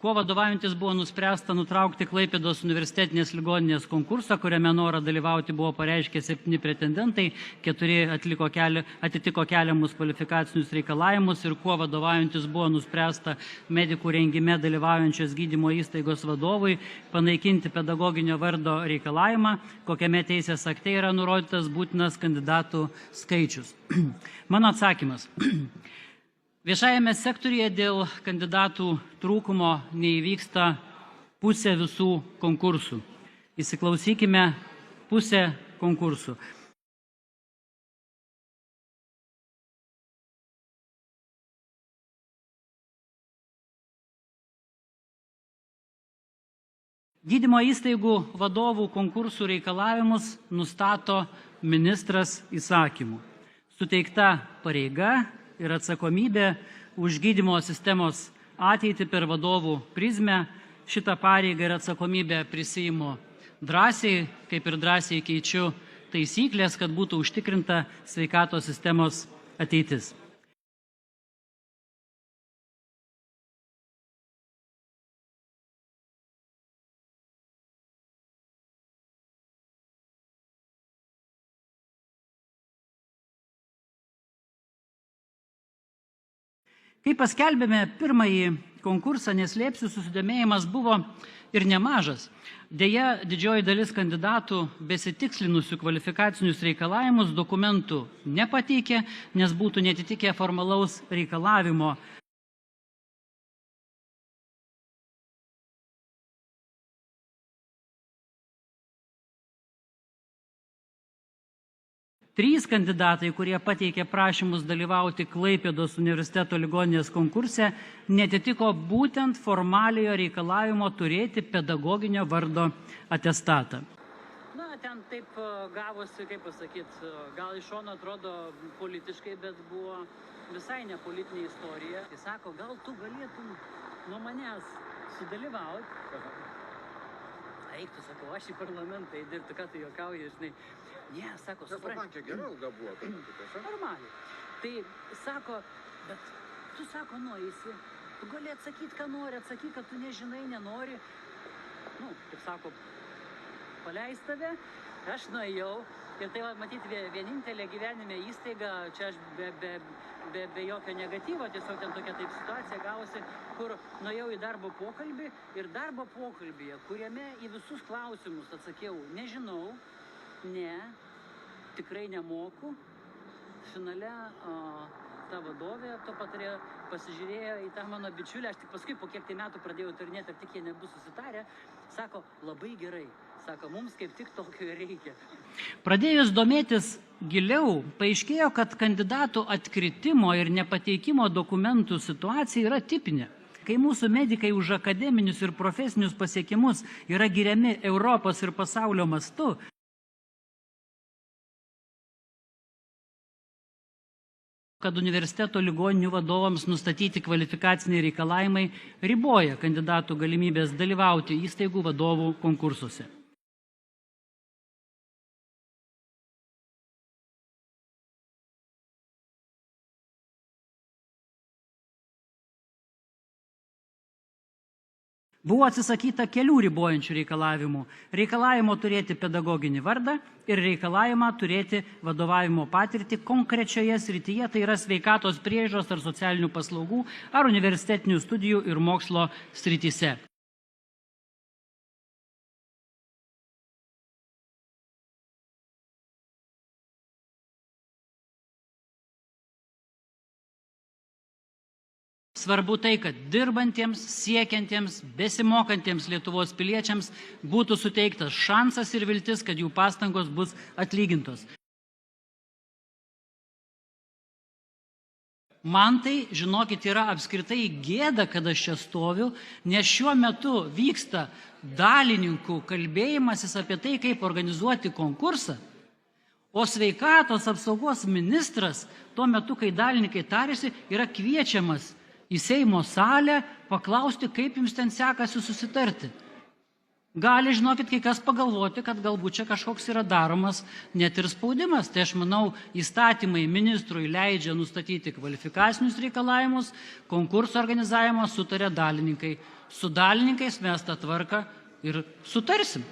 kuo vadovaujantis buvo nuspręsta nutraukti Klaipėdos universitetinės ligoninės konkursą, kuriame norą dalyvauti buvo pareiškę 7 pretendentai, 4 atitiko keliamus kvalifikacinius reikalavimus ir kuo vadovaujantis buvo nuspręsta medikų rengime dalyvaujančios gydymo įstaigos vadovui panaikinti pedagoginio vardo reikalavimą, kokiame teisės akte yra nurodytas būtinas kandidatų skaičius. Mano atsakymas. Viešajame sektoriuje dėl kandidatų trūkumo neįvyksta pusė visų konkursų. Įsiklausykime, pusė konkursų. Gydymo įstaigų vadovų konkursų reikalavimus nustato ministras įsakymu. Suteikta pareiga ir atsakomybė už gydymo sistemos ateitį per vadovų prizmę. Šitą pareigą ir atsakomybę prisiimu drąsiai, kaip ir drąsiai keičiu taisyklės, kad būtų užtikrinta sveikatos sistemos ateitis. Kai paskelbėme pirmąjį konkursą, neslėpsiu, susidomėjimas buvo ir nemažas. Deja, didžioji dalis kandidatų besitikslinusių kvalifikacinius reikalavimus dokumentų nepateikė, nes būtų netitikę formalaus reikalavimo. Trys kandidatai, kurie pateikė prašymus dalyvauti Klaipėdos universiteto ligoninės konkurse, netitiko būtent formaliojo reikalavimo turėti pedagoginio vardo atestatą. Na, ten taip gavosi, kaip pasakyti, gal iš šono atrodo politiškai, bet buvo visai ne politinė istorija. Jis sako, gal tu galėtum nuo manęs sudalyvauti. Eik, tu sakau, aš į parlamentą įdirbti, ką tu juokauji, žinai. Ne, sako, supranti. Gerai ilga buvo. Normaliai. Tai sako, bet tu sako, nueisi, tu gali atsakyti, ką nori, atsakyk, kad tu nežinai, nenori. Nu, kaip sako, paleis tave, aš nuėjau. Ir tai, matyti, vienintelė gyvenime įstaiga, čia aš be jokio negatyvo, tiesiog ten tokia taip situacija gavosi, kur nuėjau į darbo pokalbį ir darbo pokalbyje, kuriame į visus klausimus atsakiau, nežinau, ne, tikrai nemoku. Finale ta vadovė to patarėjo, pasižiūrėjo į tą mano bičiulę, aš tik paskui po kiek tai metų pradėjau tarinėti, ar tik jie nebus susitarę, sako, labai gerai, sako, mums kaip tik tokio reikia. Pradėjus domėtis giliau, paaiškėjo, kad kandidatų atkritimo ir nepateikimo dokumentų situacija yra tipinė. Kai mūsų medikai už akademinius ir profesinius pasiekimus yra giriami Europos ir pasaulio mastu, kad universiteto ligoninių vadovams nustatyti kvalifikaciniai reikalavimai riboja kandidatų galimybės dalyvauti įstaigų vadovų konkursuose. Buvo atsisakyta kelių ribojančių reikalavimų. Reikalavimo turėti pedagoginį vardą ir reikalavimą turėti vadovavimo patirtį konkrečioje srityje, tai yra sveikatos priežiūros ar socialinių paslaugų ar universitetinių studijų ir mokslo srityse. Svarbu tai, kad dirbantiems, siekiantiems, besimokantiems Lietuvos piliečiams būtų suteiktas šansas ir viltis, kad jų pastangos bus atlygintos. Man tai, žinokit, yra apskritai gėda, kad aš čia stoviu, nes šiuo metu vyksta dalininkų kalbėjimasis apie tai, kaip organizuoti konkursą, o sveikatos apsaugos ministras tuo metu, kai dalininkai tarėsi, yra kviečiamas į Seimo salę paklausti, kaip jums ten sekasi susitarti. gali, žinokit, kai kas pagalvoti, kad galbūt čia kažkoks yra daromas net ir spaudimas. Tai aš manau, įstatymai ministrui leidžia nustatyti kvalifikacinius reikalavimus, konkurso organizavimą sutarė dalininkai. Su dalininkais mes tą tvarką ir sutarsim.